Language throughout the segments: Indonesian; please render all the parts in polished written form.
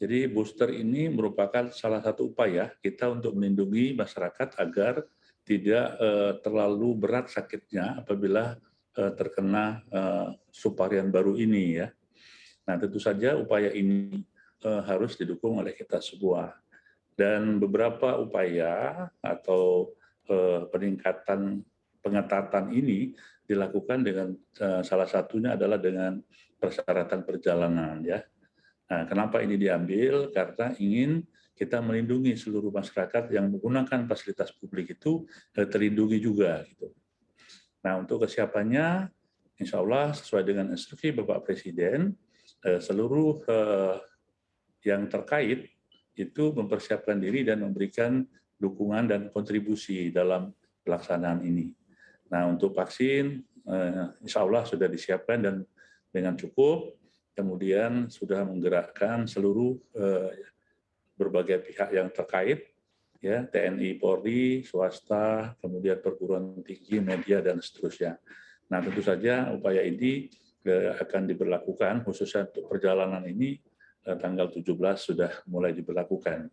Jadi booster ini merupakan salah satu upaya kita untuk melindungi masyarakat agar tidak terlalu berat sakitnya apabila terkena subvarian baru ini ya. Nah, tentu saja upaya ini harus didukung oleh kita semua. Dan beberapa upaya atau peningkatan pengetatan ini dilakukan dengan salah satunya adalah dengan persyaratan perjalanan ya. Nah, kenapa ini diambil? Karena ingin kita melindungi seluruh masyarakat yang menggunakan fasilitas publik itu terlindungi juga. Gitu. Nah, untuk kesiapannya, insya Allah sesuai dengan instruksi Bapak Presiden, seluruh yang terkait itu mempersiapkan diri dan memberikan dukungan dan kontribusi dalam pelaksanaan ini. Nah, untuk vaksin, insya Allah sudah disiapkan dan dengan cukup, kemudian sudah menggerakkan seluruh berbagai pihak yang terkait, ya TNI, Polri, swasta, kemudian perguruan tinggi, media, dan seterusnya. Nah, tentu saja upaya ini akan diberlakukan, khususnya untuk perjalanan ini, tanggal 17 sudah mulai diberlakukan.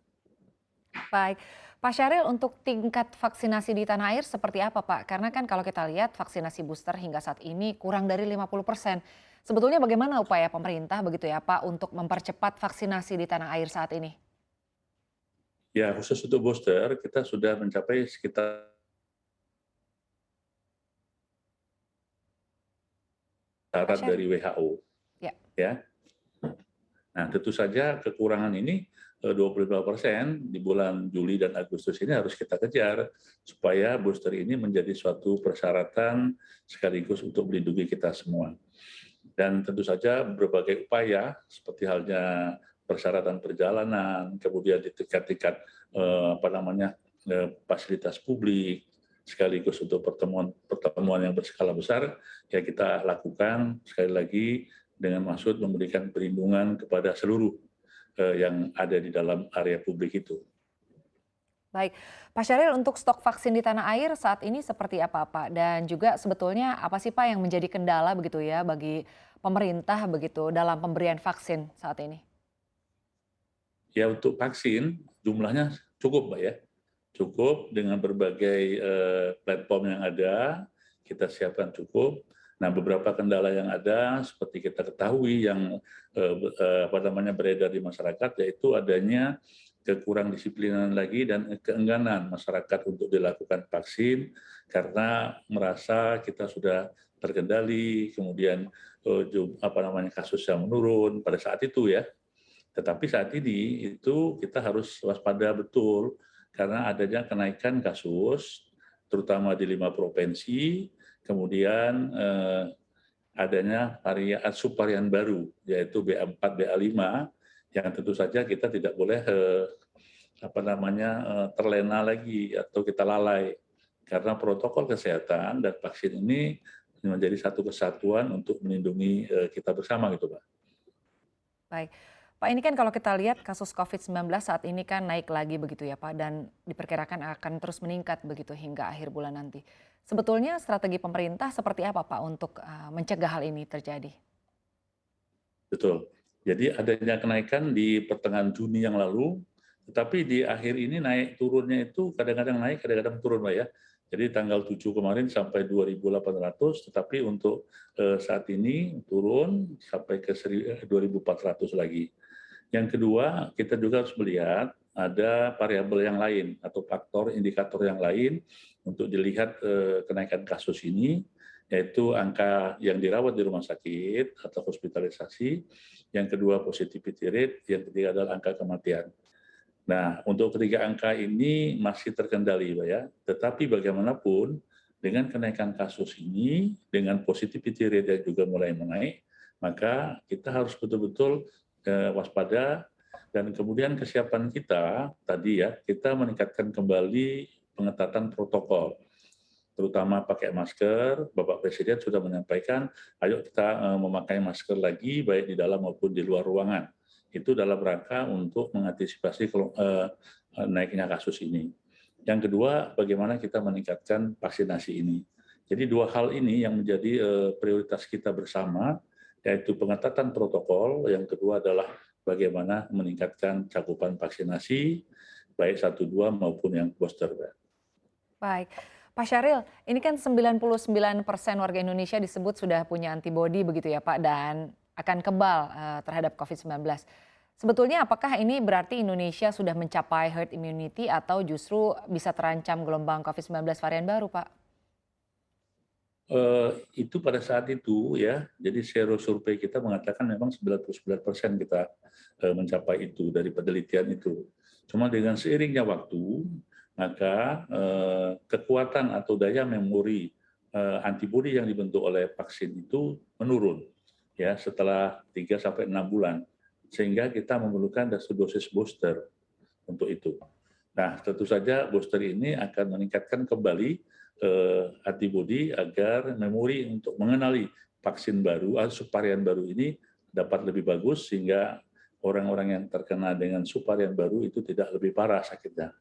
Baik, Pak Syahril untuk tingkat vaksinasi di tanah air seperti apa Pak? Karena kan kalau kita lihat vaksinasi booster hingga saat ini kurang dari 50%. Sebetulnya bagaimana upaya pemerintah begitu ya Pak untuk mempercepat vaksinasi di tanah air saat ini? Ya, khusus untuk booster, kita sudah mencapai sekitar Pak syarat Syahril? dari WHO. Ya. Ya. Nah, tentu saja kekurangan ini 25% di bulan Juli dan Agustus ini harus kita kejar supaya booster ini menjadi suatu persyaratan sekaligus untuk melindungi kita semua. Dan tentu saja berbagai upaya seperti halnya persyaratan perjalanan, kemudian di tingkat-tingkat fasilitas publik, sekaligus untuk pertemuan yang berskala besar, ya kita lakukan sekali lagi dengan maksud memberikan perlindungan kepada seluruh yang ada di dalam area publik itu. Baik, Pak Syahril untuk stok vaksin di tanah air saat ini seperti apa Pak? Dan juga sebetulnya apa sih Pak yang menjadi kendala begitu ya bagi pemerintah begitu dalam pemberian vaksin saat ini? Ya untuk vaksin jumlahnya cukup Mbak ya, cukup dengan berbagai platform yang ada, kita siapkan cukup. Nah, beberapa kendala yang ada seperti kita ketahui yang beredar di masyarakat yaitu adanya kekurang disiplinan lagi dan keengganan masyarakat untuk dilakukan vaksin karena merasa kita sudah terkendali, kemudian kasus yang menurun pada saat itu ya. Tetapi saat ini itu kita harus waspada betul karena adanya kenaikan kasus, terutama di 5 provinsi, kemudian adanya subvarian baru, yaitu BA4, BA5, yang tentu saja kita tidak boleh terlena lagi atau kita lalai karena protokol kesehatan dan vaksin ini menjadi satu kesatuan untuk melindungi kita bersama gitu, Pak. Baik, Pak ini kan kalau kita lihat kasus COVID-19 saat ini kan naik lagi begitu ya Pak dan diperkirakan akan terus meningkat begitu hingga akhir bulan nanti. Sebetulnya strategi pemerintah seperti apa Pak untuk mencegah hal ini terjadi? Betul. Jadi adanya kenaikan di pertengahan Juni yang lalu, tetapi di akhir ini naik turunnya itu kadang-kadang naik, kadang-kadang turun, Pak ya. Jadi tanggal 7 kemarin sampai 2.800, tetapi untuk saat ini turun sampai ke 2.400 lagi. Yang kedua, kita juga harus melihat ada variabel yang lain atau faktor indikator yang lain untuk dilihat kenaikan kasus ini, yaitu angka yang dirawat di rumah sakit atau hospitalisasi, yang kedua positivity rate, yang ketiga adalah angka kematian. Nah, untuk ketiga angka ini masih terkendali, Pak ya. Tetapi bagaimanapun, dengan kenaikan kasus ini, dengan positivity rate yang juga mulai menaik, maka kita harus betul-betul waspada dan kemudian kesiapan kita tadi ya, kita meningkatkan kembali pengetatan protokol terutama pakai masker. Bapak Presiden sudah menyampaikan, ayo kita memakai masker lagi baik di dalam maupun di luar ruangan. Itu dalam rangka untuk mengantisipasi naiknya kasus ini. Yang kedua, bagaimana kita meningkatkan vaksinasi ini. Jadi dua hal ini yang menjadi prioritas kita bersama, yaitu pengetatan protokol, yang kedua adalah bagaimana meningkatkan cakupan vaksinasi, baik 1, 2 maupun yang booster. Baik. Pak Syahril, ini kan 99% warga Indonesia disebut sudah punya antibodi begitu ya Pak, dan akan kebal terhadap COVID-19. Sebetulnya apakah ini berarti Indonesia sudah mencapai herd immunity atau justru bisa terancam gelombang COVID-19 varian baru Pak? Itu pada saat itu ya, jadi sero survei kita mengatakan memang 99% kita mencapai itu dari penelitian itu. Cuma dengan seiringnya waktu, maka kekuatan atau daya memori antibodi yang dibentuk oleh vaksin itu menurun ya setelah 3 sampai 6 bulan. Sehingga kita memerlukan dosis booster untuk itu. Nah, tentu saja booster ini akan meningkatkan kembali antibodi agar memori untuk mengenali vaksin baru atau subvarian baru ini dapat lebih bagus sehingga orang-orang yang terkena dengan subvarian baru itu tidak lebih parah sakitnya.